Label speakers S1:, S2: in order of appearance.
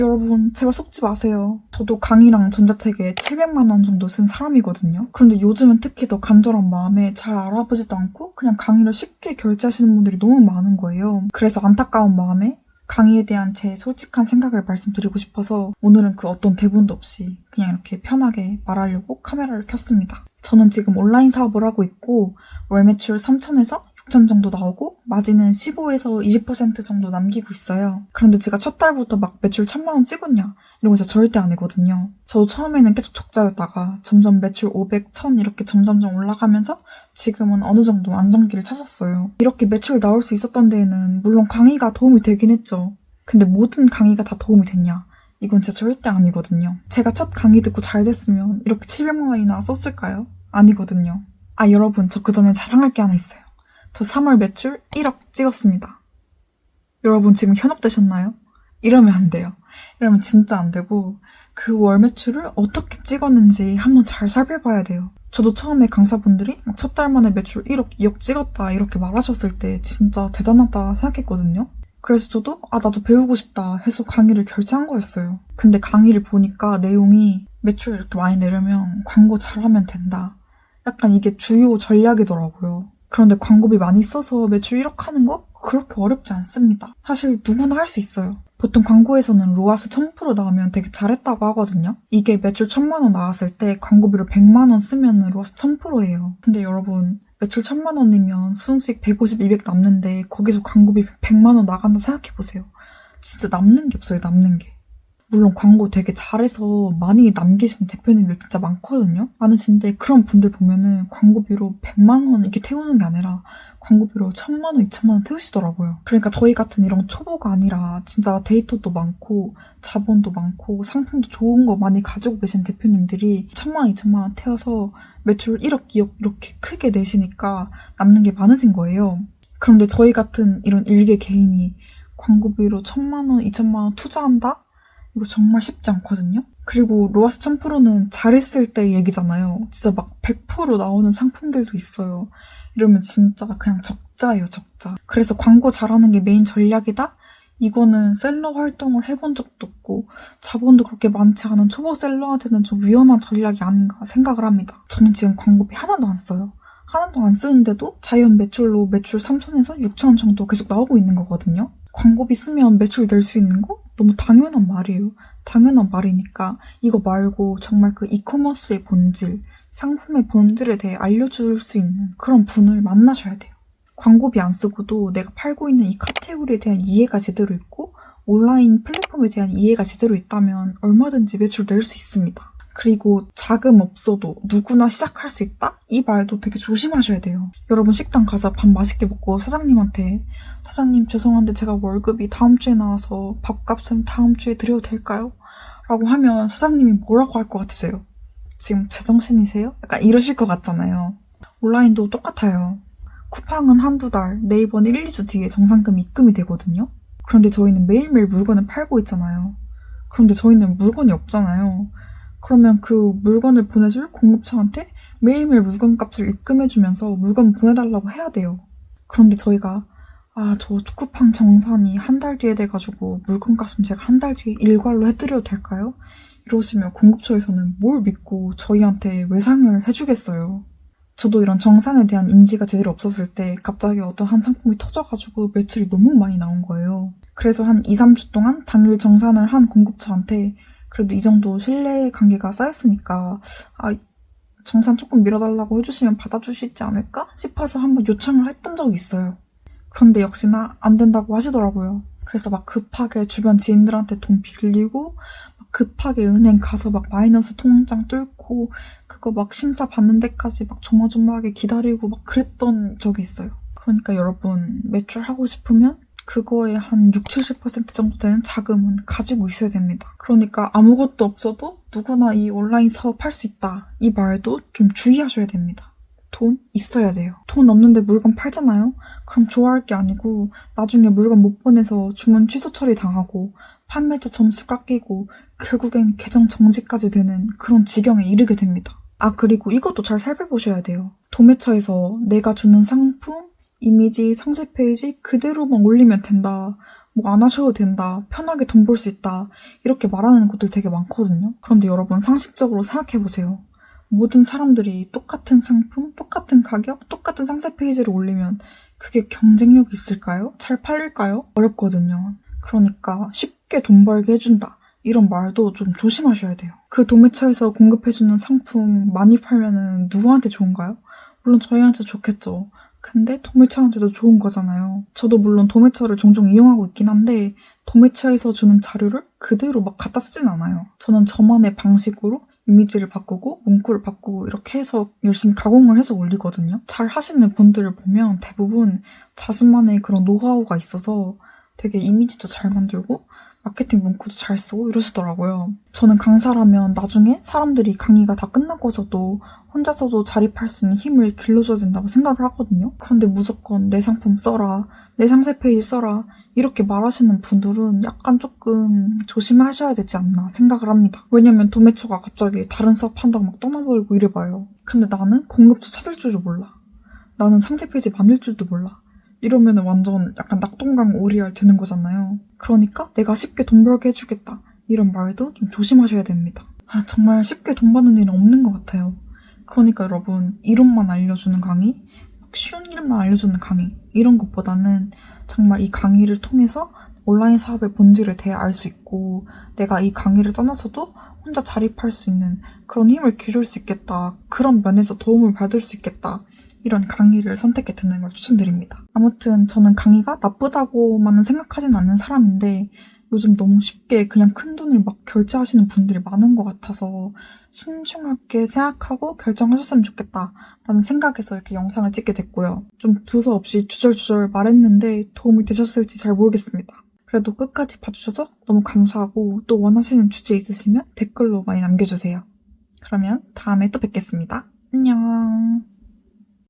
S1: 여러분 제발 속지 마세요. 저도 강의랑 전자책에 700만 원 정도 쓴 사람이거든요. 그런데 요즘은 특히 더 간절한 마음에 잘 알아보지도 않고 그냥 강의를 쉽게 결제하시는 분들이 너무 많은 거예요. 그래서 안타까운 마음에 강의에 대한 제 솔직한 생각을 말씀드리고 싶어서 오늘은 그 어떤 대본도 없이 그냥 이렇게 편하게 말하려고 카메라를 켰습니다. 저는 지금 온라인 사업을 하고 있고 월 매출 3천에서 6천 정도 나오고 마진은 15에서 20% 정도 남기고 있어요. 그런데 제가 첫 달부터 막 매출 1,000만 원 찍었냐 이런 거 진짜 절대 아니거든요. 저도 처음에는 계속 적자였다가 점점 매출 500, 1000 이렇게 점점점 올라가면서 지금은 어느 정도 안정기를 찾았어요. 이렇게 매출 나올 수 있었던 데에는 물론 강의가 도움이 되긴 했죠. 근데 모든 강의가 다 도움이 됐냐? 이건 진짜 절대 아니거든요. 제가 첫 강의 듣고 잘 됐으면 이렇게 700만 원이나 썼을까요? 아니거든요. 여러분 저 그전에 자랑할 게 하나 있어요. 저 3월 매출 1억 찍었습니다. 여러분 지금 현혹되셨나요? 이러면 안 돼요. 이러면 진짜 안 되고 그 월 매출을 어떻게 찍었는지 한번 잘 살펴봐야 돼요. 저도 처음에 강사분들이 첫 달 만에 매출 1억, 2억 찍었다 이렇게 말하셨을 때 진짜 대단하다 생각했거든요. 그래서 저도 나도 배우고 싶다 해서 강의를 결제한 거였어요. 근데 강의를 보니까 내용이 매출 이렇게 많이 내려면 광고 잘하면 된다. 약간 이게 주요 전략이더라고요. 그런데 광고비 많이 써서 매출 1억 하는 거 그렇게 어렵지 않습니다. 사실 누구나 할 수 있어요. 보통 광고에서는 로아스 1000% 나오면 되게 잘했다고 하거든요. 이게 매출 1,000만 원 나왔을 때 광고비로 100만 원 쓰면 로아스 1000%예요. 근데 여러분 매출 1,000만 원이면 순수익 150, 200 남는데 거기서 광고비 100만 원 나간다 생각해보세요. 진짜 남는 게 없어요, 남는 게. 물론 광고 되게 잘해서 많이 남기신 대표님들 진짜 많거든요. 많으신데 그런 분들 보면은 광고비로 100만 원 이렇게 태우는 게 아니라 광고비로 1,000만 원, 2,000만 원 태우시더라고요. 그러니까 저희 같은 이런 초보가 아니라 진짜 데이터도 많고 자본도 많고 상품도 좋은 거 많이 가지고 계신 대표님들이 1,000만 원, 2,000만 원 태워서 매출 1억, 2억 이렇게 크게 내시니까 남는 게 많으신 거예요. 그런데 저희 같은 이런 일개 개인이 광고비로 1,000만 원, 2,000만 원 투자한다? 이거 정말 쉽지 않거든요? 그리고 로아스 1000%는 잘했을 때 얘기잖아요. 진짜 막 100% 나오는 상품들도 있어요. 이러면 진짜 그냥 적자예요, 적자. 그래서 광고 잘하는 게 메인 전략이다? 이거는 셀러 활동을 해본 적도 없고 자본도 그렇게 많지 않은 초보 셀러한테는 좀 위험한 전략이 아닌가 생각을 합니다. 저는 지금 광고비 하나도 안 써요. 하나도 안 쓰는데도 자연 매출로 매출 3천에서 6천 정도 계속 나오고 있는 거거든요. 광고비 쓰면 매출 낼 수 있는 거? 너무 당연한 말이에요. 당연한 말이니까 이거 말고 정말 그 이커머스의 본질, 상품의 본질에 대해 알려줄 수 있는 그런 분을 만나셔야 돼요. 광고비 안 쓰고도 내가 팔고 있는 이 카테고리에 대한 이해가 제대로 있고 온라인 플랫폼에 대한 이해가 제대로 있다면 얼마든지 매출 낼 수 있습니다. 그리고 자금 없어도 누구나 시작할 수 있다? 이 말도 되게 조심하셔야 돼요. 여러분 식당 가서 밥 맛있게 먹고 사장님한테 사장님 죄송한데 제가 월급이 다음 주에 나와서 밥값은 다음 주에 드려도 될까요? 라고 하면 사장님이 뭐라고 할 것 같으세요? 지금 제정신이세요? 약간 이러실 것 같잖아요. 온라인도 똑같아요. 쿠팡은 한두 달, 네이버는 1, 2주 뒤에 정산금 입금이 되거든요. 그런데 저희는 매일매일 물건을 팔고 있잖아요. 그런데 저희는 물건이 없잖아요. 그러면 그 물건을 보내줄 공급처한테 매일매일 물건값을 입금해주면서 물건 보내달라고 해야 돼요. 그런데 저희가 저 쿠팡 정산이 한 달 뒤에 돼가지고 물건값은 제가 한 달 뒤에 일괄로 해드려도 될까요? 이러시면 공급처에서는 뭘 믿고 저희한테 외상을 해주겠어요. 저도 이런 정산에 대한 인지가 제대로 없었을 때 갑자기 어떤 한 상품이 터져가지고 매출이 너무 많이 나온 거예요. 그래서 한 2, 3주 동안 당일 정산을 한 공급처한테 그래도 이 정도 신뢰 관계가 쌓였으니까 정산 조금 밀어달라고 해주시면 받아주시지 않을까 싶어서 한번 요청을 했던 적이 있어요. 그런데 역시나 안 된다고 하시더라고요. 그래서 막 급하게 주변 지인들한테 돈 빌리고 막 급하게 은행 가서 막 마이너스 통장 뚫고 그거 막 심사 받는 데까지 막 조마조마하게 기다리고 막 그랬던 적이 있어요. 그러니까 여러분 매출하고 싶으면 그거에 한 60, 70% 정도 되는 자금은 가지고 있어야 됩니다. 그러니까 아무것도 없어도 누구나 이 온라인 사업 할 수 있다. 이 말도 좀 주의하셔야 됩니다. 돈 있어야 돼요. 돈 없는데 물건 팔잖아요? 그럼 좋아할 게 아니고 나중에 물건 못 보내서 주문 취소 처리 당하고 판매자 점수 깎이고 결국엔 계정 정지까지 되는 그런 지경에 이르게 됩니다. 그리고 이것도 잘 살펴보셔야 돼요. 도매처에서 내가 주는 상품, 이미지, 상세 페이지 그대로만 올리면 된다. 뭐 안 하셔도 된다, 편하게 돈 벌 수 있다, 이렇게 말하는 곳들 되게 많거든요. 그런데 여러분 상식적으로 생각해보세요. 모든 사람들이 똑같은 상품, 똑같은 가격, 똑같은 상세 페이지를 올리면 그게 경쟁력이 있을까요? 잘 팔릴까요? 어렵거든요. 그러니까 쉽게 돈 벌게 해준다, 이런 말도 좀 조심하셔야 돼요. 그 도매처에서 공급해주는 상품 많이 팔면은 누구한테 좋은가요? 물론 저희한테 좋겠죠. 근데 도매처한테도 좋은 거잖아요. 저도 물론 도매처를 종종 이용하고 있긴 한데 도매처에서 주는 자료를 그대로 막 갖다 쓰진 않아요. 저는 저만의 방식으로 이미지를 바꾸고 문구를 바꾸고 이렇게 해서 열심히 가공을 해서 올리거든요. 잘 하시는 분들을 보면 대부분 자신만의 그런 노하우가 있어서 되게 이미지도 잘 만들고 마케팅 문구도 잘 쓰고 이러시더라고요. 저는 강사라면 나중에 사람들이 강의가 다 끝나고서도 혼자서도 자립할 수 있는 힘을 길러줘야 된다고 생각을 하거든요. 그런데 무조건 내 상품 써라, 내 상세 페이지 써라, 이렇게 말하시는 분들은 약간 조금 조심하셔야 되지 않나 생각을 합니다. 왜냐면 도매처가 갑자기 다른 사업 한다고 막 떠나버리고 이래봐요. 근데 나는 공급처 찾을 줄도 몰라. 나는 상세 페이지 만들 줄도 몰라. 이러면 완전 약간 낙동강 오리알 되는 거잖아요. 그러니까 내가 쉽게 돈 벌게 해주겠다, 이런 말도 좀 조심하셔야 됩니다. 정말 쉽게 돈 버는 일은 없는 것 같아요. 그러니까 여러분, 이론만 알려주는 강의, 쉬운 일만 알려주는 강의, 이런 것보다는 정말 이 강의를 통해서 온라인 사업의 본질을 대해 알 수 있고 내가 이 강의를 떠나서도 혼자 자립할 수 있는 그런 힘을 기를 수 있겠다, 그런 면에서 도움을 받을 수 있겠다, 이런 강의를 선택해 듣는 걸 추천드립니다. 아무튼 저는 강의가 나쁘다고만은 생각하진 않는 사람인데 요즘 너무 쉽게 그냥 큰돈을 막 결제하시는 분들이 많은 것 같아서 신중하게 생각하고 결정하셨으면 좋겠다라는 생각에서 이렇게 영상을 찍게 됐고요. 좀 두서없이 주절주절 말했는데 도움이 되셨을지 잘 모르겠습니다. 그래도 끝까지 봐주셔서 너무 감사하고 또 원하시는 주제 있으시면 댓글로 많이 남겨주세요. 그러면 다음에 또 뵙겠습니다. 안녕.